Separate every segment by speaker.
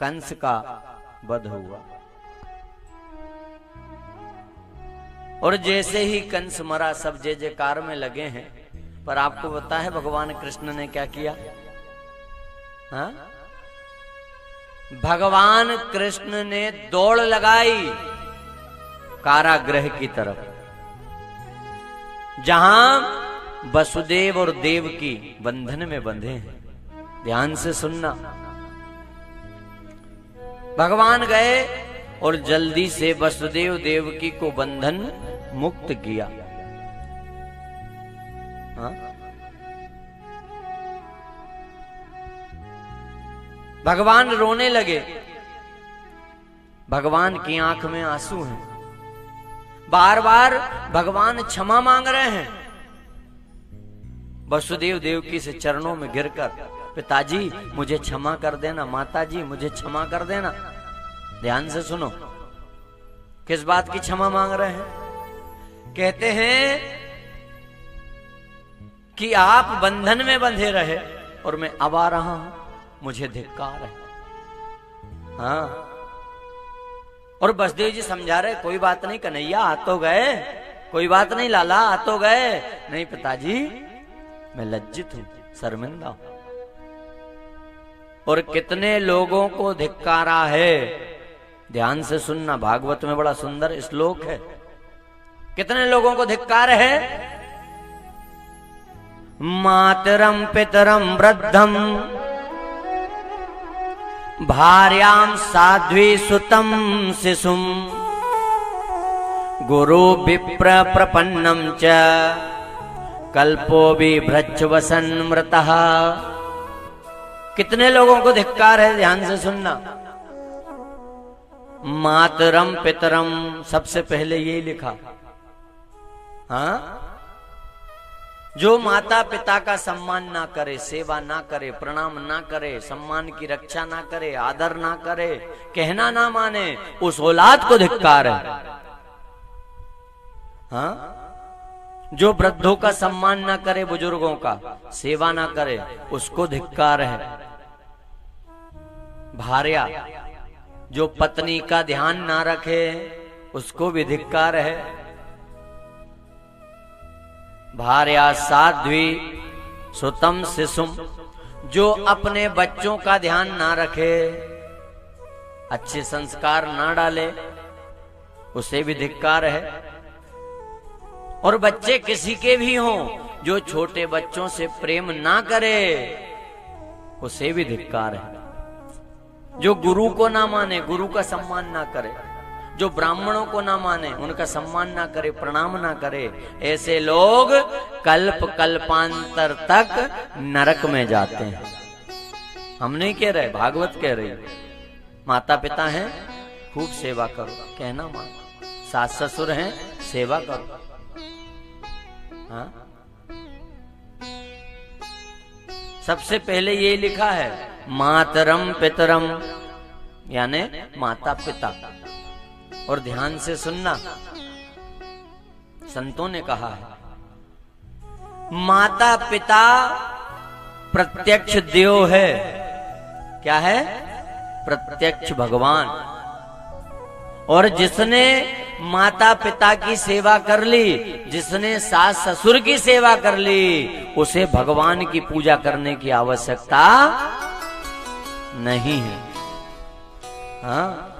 Speaker 1: कंस का वध हुआ। और जैसे ही कंस मरा सब जय जयकार में लगे हैं, पर आपको पता है भगवान कृष्ण ने क्या किया? हाँ? भगवान कृष्ण ने दौड़ लगाई कारागृह की तरफ, जहां वसुदेव और देवकी बंधन में बंधे हैं। ध्यान से सुनना। भगवान गए और जल्दी से वसुदेव देवकी को बंधन मुक्त किया। हाँ? भगवान रोने लगे। भगवान की आंख में आंसू हैं। बार बार भगवान क्षमा मांग रहे हैं। वसुदेव देवकी से चरणों में गिरकर, पिताजी मुझे क्षमा कर देना, माताजी मुझे क्षमा कर देना। ध्यान से सुनो, किस बात की क्षमा मांग रहे हैं? कहते हैं कि आप बंधन में बंधे रहे और मैं अब आ रहा हूं, मुझे धिक्कार है। हाँ, और बसदेव जी समझा रहे, कोई बात नहीं कन्हैया, आ तो गए, कोई बात नहीं लाला, आ तो गए। नहीं पिताजी, मैं लज्जित हूं, शर्मिंदा हूं। और कितने लोगों को धिक्कारा है। ध्यान से सुनना, भागवत में बड़ा सुंदर श्लोक है। कितने लोगों को धिक्कार है? मातरम पितरम वृद्धम भार्याम साध्वी सुतम शिशुम गुरु विप्र प्रपन्नम च कल्पो बिभ्रच्छ वसन मृतः। कितने लोगों को धिक्कार है? ध्यान से सुनना। मातरम पितरम, सबसे पहले यही लिखा। हाँ, जो माता पिता का सम्मान ना करे, सेवा ना करे, प्रणाम ना करे, सम्मान की रक्षा ना करे, आदर ना करे, कहना ना माने, उस औलाद को धिक्कार है। हाँ, जो वृद्धों का सम्मान ना करे, बुजुर्गों का सेवा ना करे, उसको धिक्कार है। भार्या, जो पत्नी का ध्यान ना रखे, उसको भी धिक्कार है। भार्या साध्वी सुतम शिशुम, जो अपने बच्चों का ध्यान ना रखे, अच्छे संस्कार ना डाले, उसे भी धिक्कार है। और बच्चे किसी के भी हों, जो छोटे बच्चों से प्रेम ना करे, उसे भी धिक्कार है। जो गुरु को ना माने, गुरु का सम्मान ना करे, जो ब्राह्मणों को ना माने, उनका सम्मान ना करे, प्रणाम ना करे, ऐसे लोग कल्प कल्पांतर तक नरक में जाते हैं। हम नहीं कह रहे, भागवत कह रही। माता पिता हैं, खूब सेवा करो, कहना मानो। सास ससुर हैं, सेवा करो। हाँ? सबसे पहले ये लिखा है, मातरम पितरम, यानी माता पिता। और ध्यान से सुनना, संतों ने कहा है, माता पिता प्रत्यक्ष देव है। क्या है? प्रत्यक्ष भगवान। और जिसने माता पिता की सेवा कर ली, जिसने सास ससुर की सेवा कर ली, उसे भगवान की पूजा करने की आवश्यकता नहीं है। हाँ,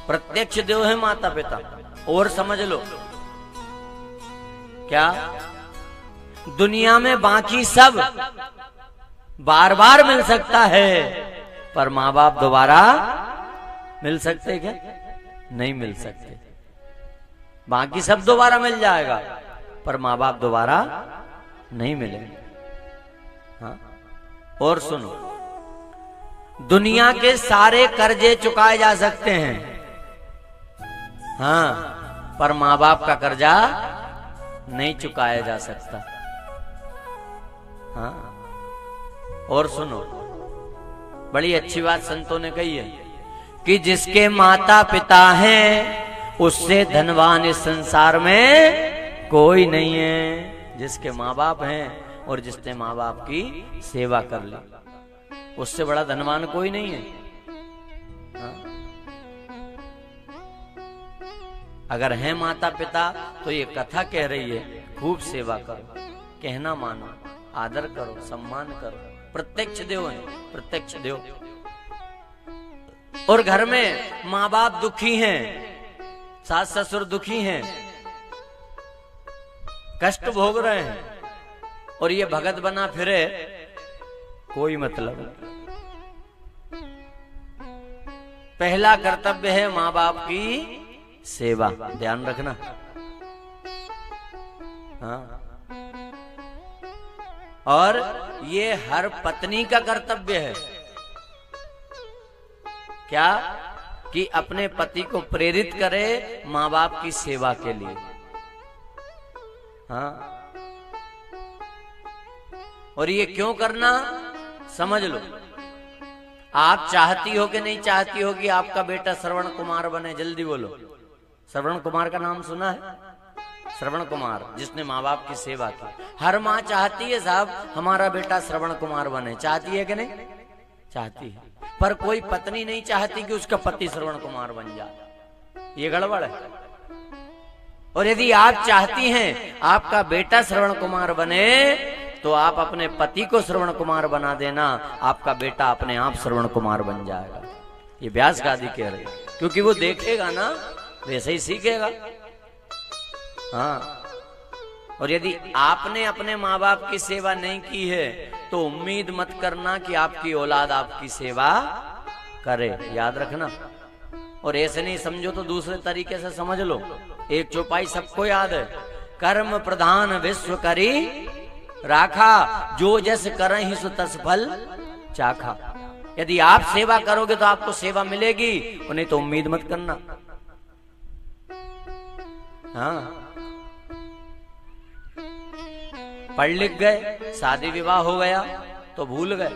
Speaker 1: प्रत्यक्ष देव है माता पिता। और समझ लो, क्या दुनिया में बाकी सब बार बार मिल सकता है, पर माँ बाप दोबारा मिल सकते क्या? नहीं मिल सकते। बाकी सब दोबारा मिल जाएगा, पर माँ बाप दोबारा नहीं मिलेंगे। हाँ? और सुनो, दुनिया के सारे कर्जे चुकाए जा सकते हैं, हाँ, पर माँ बाप का कर्जा नहीं चुकाया जा सकता। हाँ? और सुनो, बड़ी अच्छी बात संतों ने कही है कि जिसके माता पिता हैं, उससे धनवान इस संसार में कोई नहीं है। जिसके माँ बाप हैं और जिसने माँ बाप की सेवा कर ली, उससे बड़ा धनवान कोई नहीं है। अगर हैं माता पिता तो ये कथा कह रही है, खूब सेवा करो, कहना मानो, आदर करो, सम्मान करो। प्रत्यक्ष देव है, प्रत्यक्ष देव। और घर में माँ बाप दुखी हैं, सास ससुर दुखी हैं, कष्ट भोग रहे हैं, और ये भगत बना फिरे, कोई मतलब नहीं। पहला कर्तव्य है माँ बाप की सेवा, ध्यान रखना। हाँ, और ये हर पत्नी का कर्तव्य है। क्या? कि अपने पति को प्रेरित करे माँ बाप की सेवा के लिए। हाँ, और ये क्यों करना, समझ लो। आप चाहती हो कि नहीं चाहती हो कि आपका बेटा श्रवण कुमार बने? जल्दी बोलो। श्रवण कुमार का नाम सुना है? श्रवण कुमार, जिसने माँ बाप की सेवा की। हर माँ चाहती है साहब हमारा बेटा श्रवण कुमार बने, चाहती है कि नहीं? चाहती है। पर कोई पत्नी नहीं चाहती कि उसका पति श्रवण कुमार बन जाए। ये गड़बड़ है। और यदि आप चाहती हैं आपका बेटा श्रवण कुमार बने, तो आप अपने पति को श्रवण कुमार बना देना, आपका बेटा अपने आप श्रवण कुमार बन जाएगा। ये व्यास गादी कह रहे, क्योंकि वो देखेगा ना, वैसे ही सीखेगा। हाँ, और यदि आपने अपने माँ बाप की सेवा नहीं की है तो उम्मीद मत करना कि आपकी औलाद आपकी सेवा करे, याद रखना। और ऐसे नहीं समझो तो दूसरे तरीके से समझ लो। एक चौपाई सबको याद है, कर्म प्रधान विश्व करी राखा, जो जस करहि सो तस फल चाखा। यदि आप सेवा करोगे तो आपको सेवा मिलेगी, और नहीं तो उम्मीद मत करना। हाँ, पढ़ लिख गए, शादी विवाह हो गया तो भूल गए।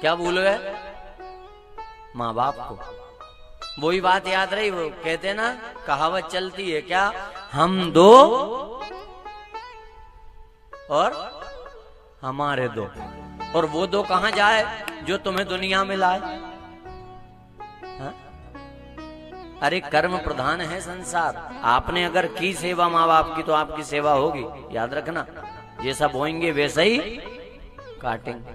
Speaker 1: क्या भूल गए? माँ बाप को। वही बात याद रही, वो कहते ना, कहावत चलती है क्या, हम दो और हमारे दो, और वो दो कहां जाए जो तुम्हें दुनिया में लाए। हाँ? अरे कर्म प्रधान है संसार। आपने अगर की सेवा माँ बाप की तो आपकी सेवा होगी, याद रखना। जैसा बोएंगे वैसा ही काटेंगे।